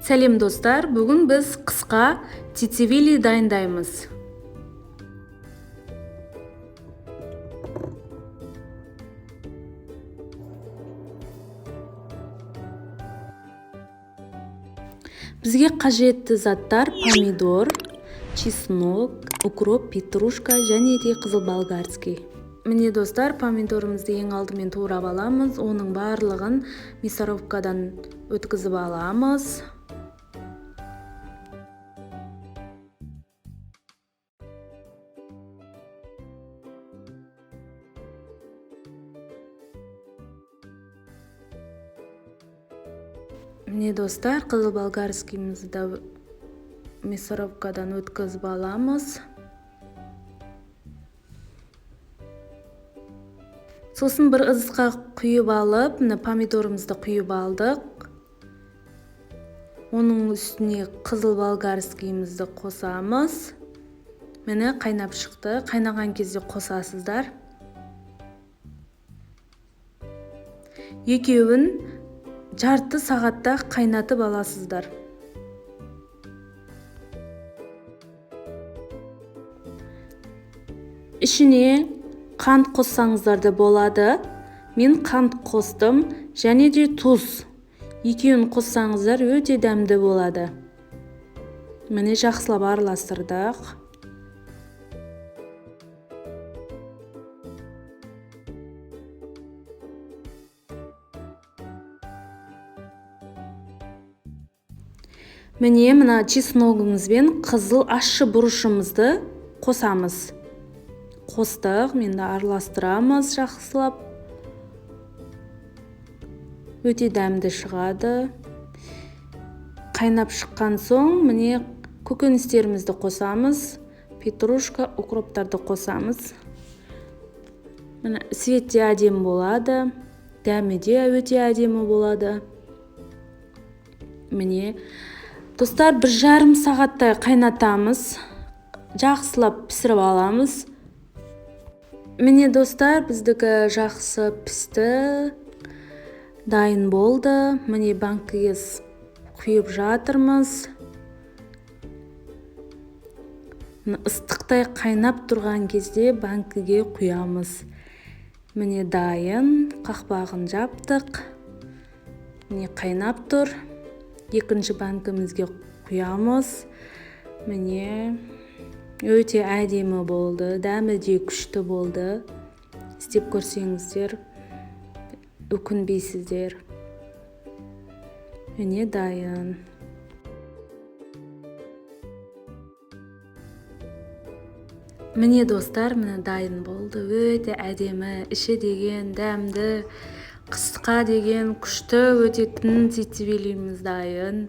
Сәлем достар, бүгін біз қысқа цицевили дайындаймыз. Бізге қажетті заттар: помидор, чеснок, укроп, петрушка және де қызыл болгарский. Міне достар, помидорымызды ең алдымен турап аламыз, оның барлығын мясорубкадан өткізіп аламыз. Міне достар, қызыл болгарскийімізді мясорубкадан өткізіп аламыз. Сосын бір ыдысқа құйып алып, помидорымызды құйып алдық. Оның үстіне қызыл болгарскийімізді қосамыз. Міне қайнап шықты. Қайнаған кезде қосасыздар. Екеуін жарты сағатта қайнатып аласыздар. Ішіне қант қоссаңыздар да болады. Мен қант қостым және де тұз. Екеуін қоссаңыздар өте дәмді болады. Міне жақсылап араластырдық. Міне мына чесногымызбен қызыл ащы бұрышымызды қосамыз. Қостық, енді араластырамыз жақсылап. Өте дәмді шығады. Қайнап шыққан соң, міне көкөністерімізді қосамыз. Петрушка, укроптарды қосамыз. Міне светте әдемі болады. Дәмі де өте әдемі болады. Міне достар, 1,5 сағаттай қайнатамыз. Жақсылап пісіріп аламыз. Міне достар, біздікі жақсы пісті, дайын болды. Міне банкіге құйып жатырмыз. Ыстықтай қайнап тұрған кезде банкіге құямыз. Міне дайын, қақпағын жаптық. Міне қайнап тұр. Екінші банкімізге құямыз. Міне өте әдемі болды, дәмі де күшті болды. Істеп көрсеңіздер, өкінбейсіздер. Міне дайын. Міне достар, міне дайын болды. Өте әдемі, іші деген дәмді, қысқа деген күшті өтетін цицевилиміз дайын.